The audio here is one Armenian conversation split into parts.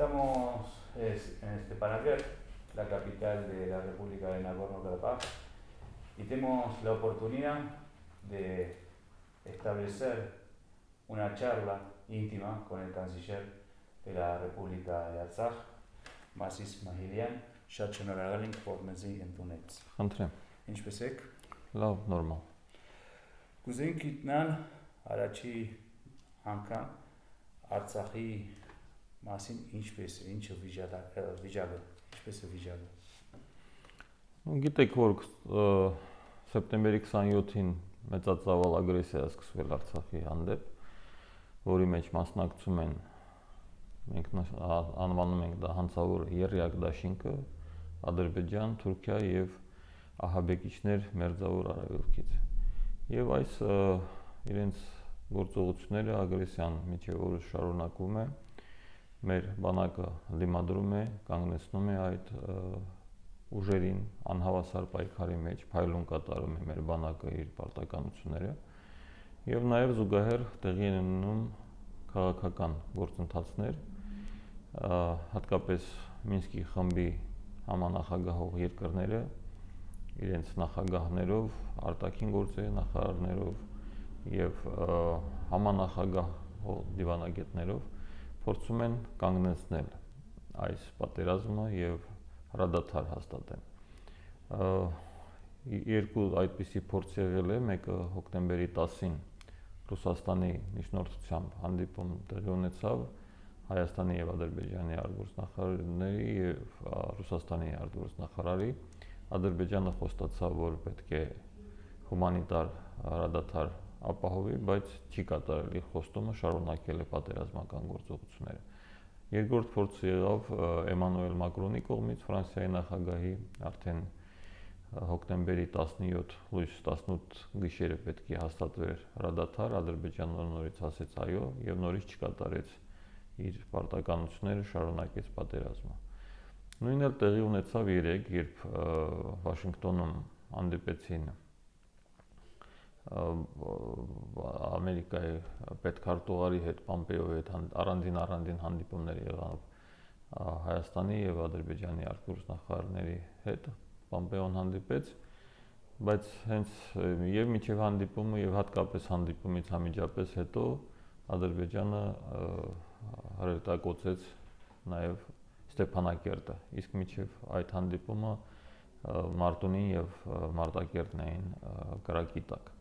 Estamos en Stepanakert, la capital de la República de Nagorno-Karabaj, y tenemos la oportunidad de establecer una charla íntima con el canciller de la República de Artsaj, Masis Mahilian, շատ շնորհակալ ենք, որ մեզ ընդունեց։ Խնդրեմ։ Ինչպե՞ս եք։ Լավ, նորմալ։ Կուզենք գիտնալ առաջի անգամ Արցախի մասին ինչպես է, ինչը վիճակը, ինչպես է վիճակը։ Գիտեք, որ սեպտեմբերի 27-ին մեծածավալ ագրեսիա սկսվել Արցախի հանդեպ, որի մեջ մասնակցում են մենք անվանում ենք դա հանցավոր եռյակ դաշինքը, Ադրբեջան, Թուրքիա եւ ահաբեկիչներ Մերձավոր Արևելքից։ Եվ այս իրենց գործողությունները ագրեսիան միջև օրս շարունակվում է, մեր բանակը դիմադրում է, կանգնեցնում է այդ ուժերին անհավասար պայքարի մեջ, փայլուն կատարում է մեր բանակը իր պարտականությունները եւ նաեւ զուգահեռ տեղի են ունենում քաղաքական գործընթացներ, հատկապես Մինսկի խմբի համանախագահող երկրները իրենց նախագահներով, արտաքին գործերի նախարարներով եւ համանախագահ դիվանագետներով փորձում են կանգնեցնել այս պատերազմը եւ հրադադար հաստատեն։ Երկու այդպիսի փորձ եղել է, մեկը հոկտեմբերի 10-ին Ռուսաստանի միջնորդությամբ հանդիպում տեղի ունեցավ Հայաստանի եւ Ադրբեջանի արտգործնախարարների եւ Ռուսաստանի արտգործնախարարի Ադրբեջանը խոստացավ, որ պետք է հումանիտար հրադադար ապահովի, բայց չի կատարել իր խոստումը, շարունակել է պատերազմական գործողությունները։ Երկրորդ փորձը եղավ Էմանուել Մակրոնի կողմից Ֆրանսիայի նախագահի արդեն հոկտեմբերի 17 լույս 18 գիշերը պետք է հաստատվեր հրադադար, Ադրբեջանը նորից ասեց այո եւ նորից չկատարեց իր պարտականությունները, շարունակեց պատերազմը։ Նույնն էլ տեղի ունեցավ երեկ, երբ Վաշինգտոնում հանդիպեցին Ամերիկայի պետքարտուղարի հետ, Պոմպեոյի հետ առանձին հանդիպումներ եղավ Հայաստանի եւ Ադրբեջանի արտգործնախարարների հետ, Պոմպեոն հանդիպեց, բայց հենց եւ միջև հանդիպումը եւ հատկապես հանդիպումից անմիջապես հետո Ադրբեջանը հրետակոծեց նաեւ Ստեփանակերտը, իսկ միջև այդ հանդիպումը Մարտունին եւ Մարտակերտն էին կրակի տակ։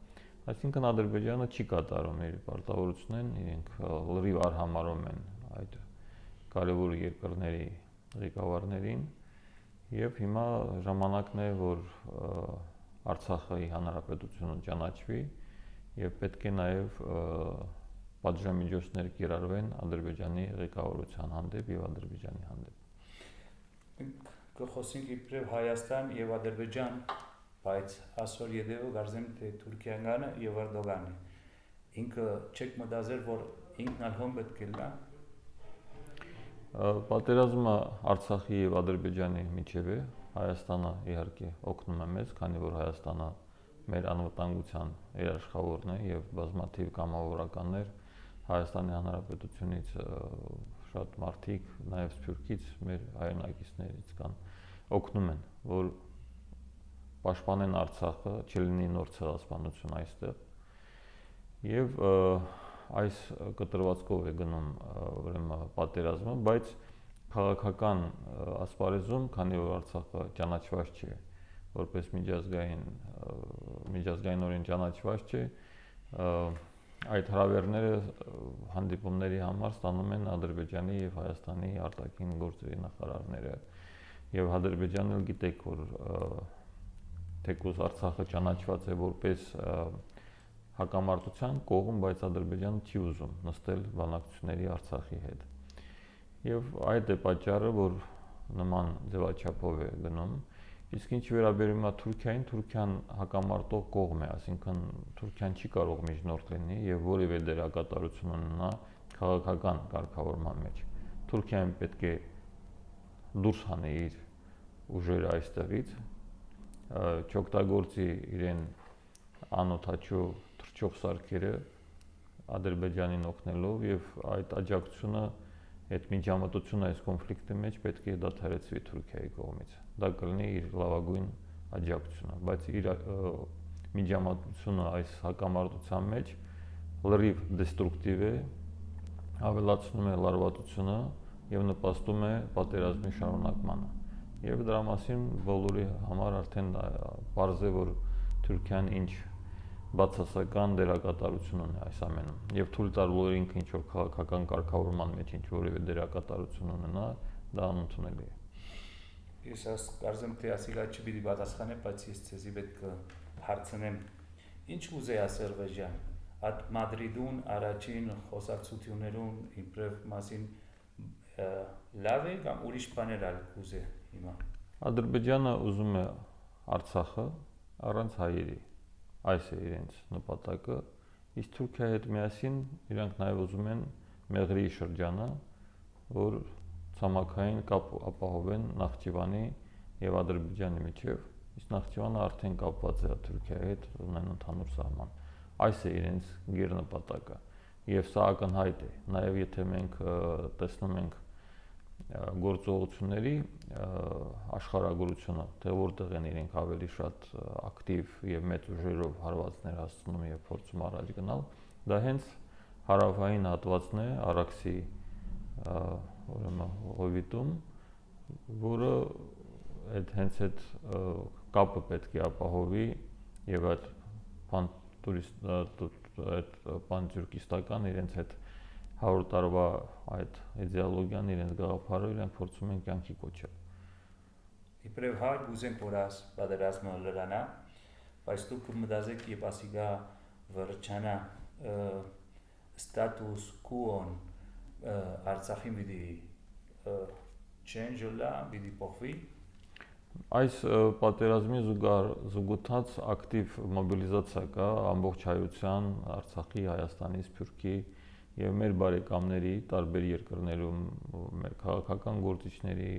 Այսինքն Ադրբեջանը չի կատարում իր պարտավորություններն, իրենք լրիվ արհամարհում են այդ կարևոր երկրների ղեկավարներին եւ հիմա ժամանակն է, որ Արցախի հանրապետությունը ճանաչվի եւ պետք է նաեւ պատժամիջոցներ կիրառվեն Ադրբեջանի ղեկավարության հանդեպ եւ Ադրբեջանի հանդեպ։ Կխոսենք իբրև Հայաստան եւ Ադրբեջան, բայց այսօր յետևը գարզեմ թե Թուրքիան եւ Էրդողանը։ Ինքը չեք մտածել, որ ինքն ալ հոմ պետք է լա։ Պատերազմը Արցախի եւ Ադրբեջանի միջև է, Հայաստանը իհարկե օգնում է մեզ, քանի որ Հայաստանը մեր անվտանգության երաշխավորն է եւ բազմաթիվ կամավորականներ Հայաստանի Հանրապետությունից շատ մարդիկ, նաեւ Սփյուռքից մեր հայրենակիցներից կան, օգնում են, որ պաշտպանեն Արցախը, չլինի նոր ցեղասպանություն այստեղ։ Եվ այս կտրվածքով է գնում ուրեմն պատերազմը, բայց քաղաքական ասպարեզում, քանի որ Արցախը ճանաչված չէ, որպես միջազգայինորեն ճանաչված չէ, այդ հրավերները հանդիպումների համար ստանում են Ադրբեջանի եւ Հայաստանի արտաքին գործերի նախարարները եւ Ադրբեջանը էլ գիտեք, որ թեկուզ Արցախը ճանաչված է որպես հակամարտության կողմ, բայց Ադրբեջանը չի ուզում նստել բանակցությունների Արցախի հետ։ Եվ այդ է պատճառը, որ նման ձևաչափով է գնում։ Իսկ ինչ վերաբերում է Թուրքիային, Թուրքիան հակամարտող կողմ է, այսինքն Թուրքիան չի կարող միջնորդ լինի եւ որևէ դերակատարություն ունենա քաղաքական կարգավորման մեջ։ Թուրքիան պետք է դուրս հանի իր ուժերը այստեղից, չօգտագործի իրեն անօթաչու թռչող սարքերը Ադրբեջանին օգնելով եւ այդ աջակցությունը այդ միջամտությունը այս կոնֆլիկտի մեջ պետք է դադարեցվի Թուրքիայի կողմից։ Դա կլինի իր լավագույն աջակցությունը, բայց իր միջամտությունը այս հակամարտության մեջ լրիվ դեստրուկտիվ է, ավելացնում է լարվածությունը եւ նպաստում է պատերազմի շարունակմանը։ Եվ դրա մասին բոլորի համար արդեն պարզ է, որ Թուրքիան ինչ բացասական դերակատարություն ունի այս ամենում եւ թույլ տալու ինքը ինչ որ քաղաքական կարգավորման մեջ ինչ որևէ դերակատարություն ունենա, դա անընդունելի է։ Ես կարծեմ թե ասիլա չպիտի պատասխանե, բայց ես ցեզի պետք է հարցնեմ, ինչ ուզե Ադրբեջան at Մադրիդում առաջին խոսակցություններում իբրև մասին լավ է կամ ուրիշ բաներ ալ ուզե հիմա։ Ադրբեջանը ուզում է Արցախը առանց հայերի, այս է իրենց նպատակը, իսկ Թուրքիայի հետ միասին իրանք նաև ուզում են Մեղրիի շրջանը, որ ցամաքային կապ ապահովեն Նախճիվանի եւ Ադրբեջանի միջև, իսկ Նախճիվանը արդեն կապված է Թուրքիայի հետ, ունեն ընդհանուր սահման։ Այս է իրենց գերնպատակը եւ սա ակնհայտ է, նաեւ եթե մենք տեսնում ենք գործողությունների աշխարհագրությունը, թե որտեղ են իրենք ավելի շատ ակտիվ եւ մեծ ուժերով հարվածներ հասցնում եւ փորձում առաջ գնալ, դա հենց հարավային հատվածն է Արաքսի ուրեմն հովիտում, որը հենց այդ կապը պետք է ապահովի եւ այդ այդ պանթյուրքիստական իրենց այդ 100 տարվա այդ իդեոլոգիան իրենց գաղափարը իրենք փորձում են կյանքի կոչել։ Իբրև հայ ուզենք որ աս պատերազմը լրանա, բայց դուք մտածեք եւ ասիգա վրճանա ստատուս կուոն Արցախի միտի change-ը պիտի փոխվի։ Այս պատերազմի զուգընթաց ակտիվ մոբիլիզացիա կա ամբողջ հայության, Արցախի, Հայաստանի, Սփյուռքի եւ մեր բարեկամների տարբեր երկրներում, մեր քաղաքական գործիչների,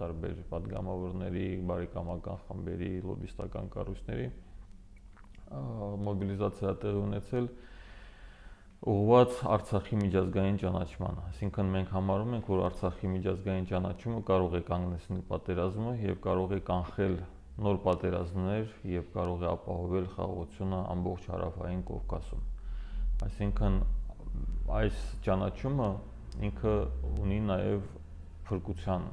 տարբեր պատգամավորների, բարեկամական խմբերի, լոբիստական կառույցների մոբիլիզացիա տեղի ունեցել ուղղված Արցախի միջազգային ճանաչմանը, այսինքն մենք համարում ենք, որ Արցախի միջազգային ճանաչումը կարող է կանգնեցնել պատերազմը եւ կարող է կանխել նոր պատերազմներ եւ կարող է ապահովել խաղաղությունը ամբողջ հարավային Կովկասում։ Այսինքն այս ճանաչումը ինքը ունի նաեւ փրկության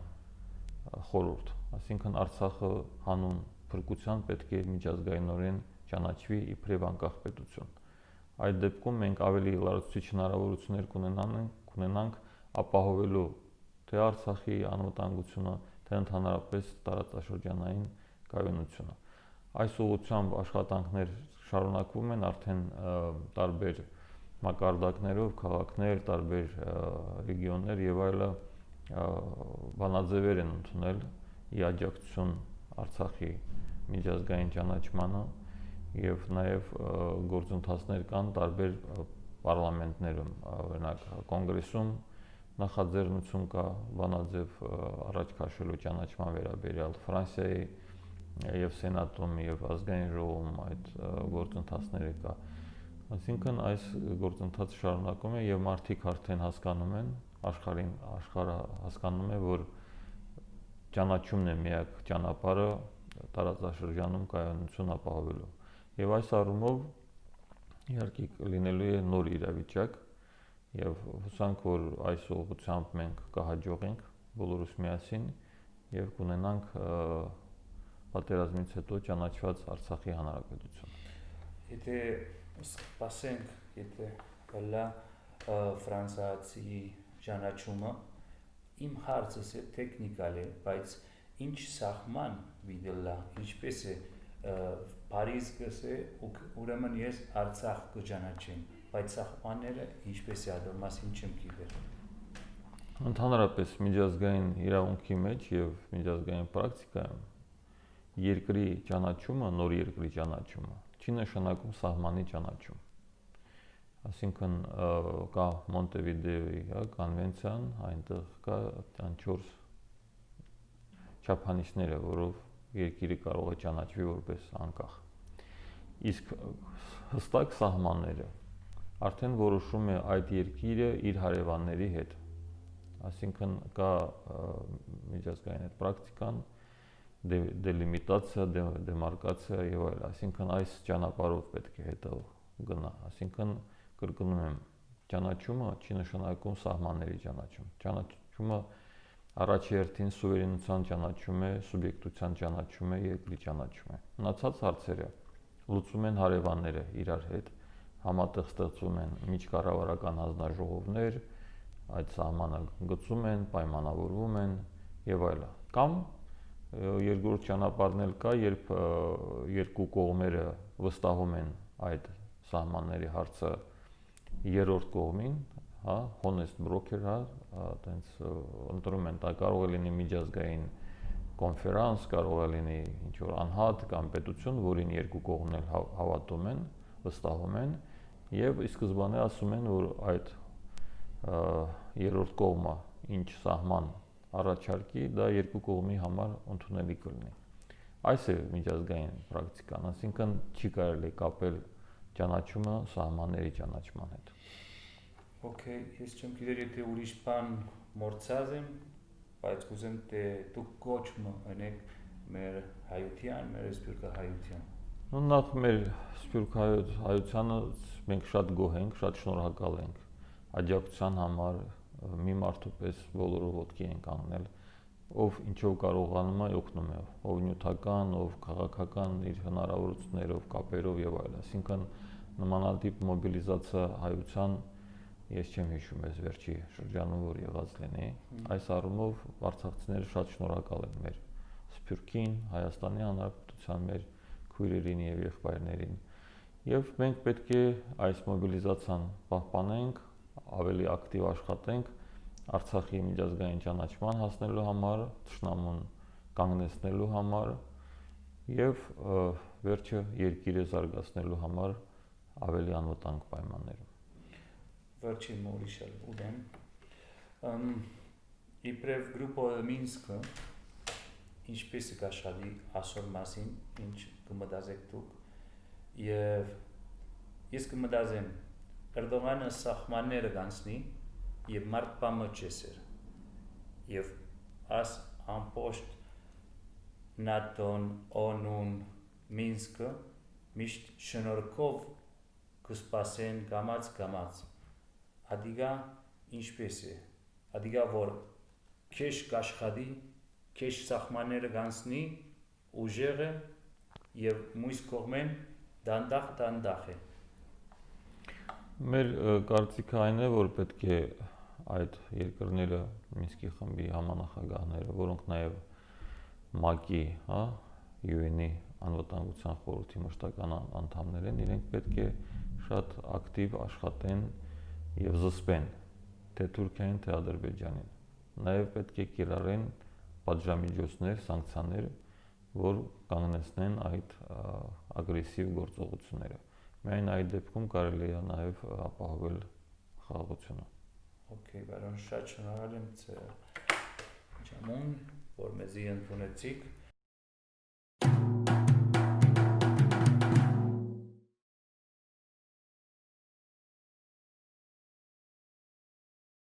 խորհուրդ, այսինքն Արցախը հանուն փրկության պետք է միջազգայինորեն ճանաչվի իբրև անկախ պետություն։ Այդ դեպքում մենք ավելի լարացուցիչ հնարավորություններ կունենանք ապահովելու թե Արցախի անվտանգությունը, թե ընդհանրապես տարածաշրջանային կայունությունը։ Այս ուղղությամբ աշխատանքներ շարունակվում են արդեն տարբեր մակարդակներով, քաղաքներ, տարբեր ռեգիոններ եւ այլը բանաձևեր են ընդունել ի աջակցություն Արցախի միջազգային ճանաչմանը եւ նաեւ գործընթացներ կան տարբեր պարլամենտներում, օրինակ կոնգրեսում նախաձեռնություն կա բանաձև առաջ քաշելու ճանաչման վերաբերյալ Ֆրանսիայի եւ Սենատում եւ ազգային ժողովում այդ գործընթացները կա։ Այսինքն այս գործընթացը շարունակում է եւ մարդիկ արդեն հասկանում են, աշխարհը հասկանում է, որ ճանաչումն է միակ ճանապարհը տարածաշրջանում կայունություն ապահովելու։ Եվ այս առումով իհարկե լինելու է նոր իրավիճակ եւ հուսանք, որ այս ուղղությամբ մենք կհաջողենք բոլորս միասին եւ կունենանք պատերազմից հետո ճանաչված Արցախի հանրապետություն։ Եթե սպասենք, եթե կլա ֆրանսիացի ճանաչումը, իմ հարցը տեխնիկալ է, բայց ինչ սահման վիդելա, ինչպես է Փարիզ գսե ուրեմն ես Արցախ կճանաչեմ, բայց սահմանները ինչպես է ադր մասին չեմ գիտեր։ Ընդհանրապես միջազգային իրավունքի մեջ եւ միջազգային պրակտիկայում երկրի ճանաչումը, նոր երկրի ճանաչումը չի նշանակում սահմանի ճանաչում։ Այսինքն կա Մոնտեվիդեոյի կոնվենցիան, այնտեղ կա 4 չափանիշները, որով երկիրը կարող է ճանաչվի որպես անկախ։ Իսկ հստակ սահմանները արդեն որոշում է այդ երկիրը իր հարևանների հետ։ Այսինքն կա միջազգային այդ պրակտիկան, դելիմիտացիա, դեմարկացիա եւ այլ, այսինքն այս ճանապարհով պետք է հետո գնա, այսինքն կրկնում եմ, ճանաչումը չի նշանակում սահմանների ճանաչում, ճանաչումը առաջի հերթին սուվերենության ճանաչում է, սուբյեկտության ճանաչում է, երկրի ճանաչում է։ Մնացած հարցերը լուծում են հարևանները իրար հետ, համատեղ ստեղծում են միջկառավարական հանձնաժողովներ, այդ սահմանը գծում են, պայմանավորվում են եւ այլն։ Կամ երկրորդ ճանապարհն էլ կա, երբ երկու կողմերը վստահում են այդ սահմանների հարցը երրորդ կողմին, հա, honest broker, հա, այտենց ընտրում են, դա կարող է լինի միջազգային կոնֆերանս, կարող է լինի ինչ որ անհատ կամ պետություն, որին երկու կողմն էլ հավատում են, վստահում են եւ ի սկզբանե ասում են, որ այդ երրորդ կողմը ինչ սահման առաջարկի, դա երկու կողմի համար ընդունելի կլինի։ Այս է միջազգային պրակտիկան, այսինքն չի կարելի կապել ճանաչումը սահմանների ճանաչման հետ։ Okay, ես չեմ գիտեր եթե ուրիշ բան մորցած եմ, բայց կուզեմ թե դուք կոչումը անեք մեր հայության, մեր սփյուռքահայության։ Ну նախ մեր սփյուռք հայությանը մենք շատ գոհ ենք, շատ շնորհակալ ենք աջակցության համար, մի մարդու պես բոլորը ոտքի են կանգնել, ով ինչով կարողանում է օգնում է, ով նյութական, ով քաղաքական իր հնարավորություններով, կապերով եւ այլն, այսինքն նմանատիպ մոբիլիզացիա հայության ես չեմ հիշում այս վերջի շրջանում որ եղած լինի, այս առումով արցախցիները շատ շնորհակալ են մեր սփյուռքին, Հայաստանի Հանրապետության մեր քույրերին եւ եղբայրներին։ Եվ մենք պետք է այս մոբիլիզացիան պահպանենք, ավելի ակտիվ աշխատենք Արցախի միջազգային ճանաչման հասնելու համար, թշնամուն կանգնեցնելու համար եւ վերջը երկիրը զարգացնելու համար ավելի անվտանգ պայմաններում։ Վերջին մորիշալ ուդեմ իբրև գրուպը Մինսկը ինչպես է կաշխատի այսօր մասին, ինչ կմտածեք դուք եւ ես կմտածեմ Էրդողանը սահմանները կանցնի եւ մարդ բամը չեսեր եւ աս ամբողջ ՆԱՏՕ-ն, ONU-ն, Մինսկը միշտ շնորհքով կսպասեն կամած Ադիգա ինչպես է Ադիգա որ քեշ կաշխատի քեշ սահմանները կանցնի ուժերը եւ մույս կողմեն դանդաղ է Մեր կարծիքը այն է, որ պետք է այդ երկրները Մինսկի խմբի համանախագահները, որոնք նաև ՄԱԿ-ի, հա, UN-ի անվտանգության խորհրդի մշտական անդամներ են, իրենք պետք է շատ ակտիվ աշխատեն եւ զսպեն թե Թուրքիային, թե Ադրբեջանին։ Նաև պետք է կիրառեն պատժամիջոցներ, սանկցիաներ, որ կանգնեցնեն այդ ագրեսիվ գործողությունները։ Միայն այդ դեպքում կարելի է նաև ապահովել խաղաղությունը։ Okay, բարոն շատ շնորհակալ եմ ձեր ճամոն, որ մեզ ընդունեցիք։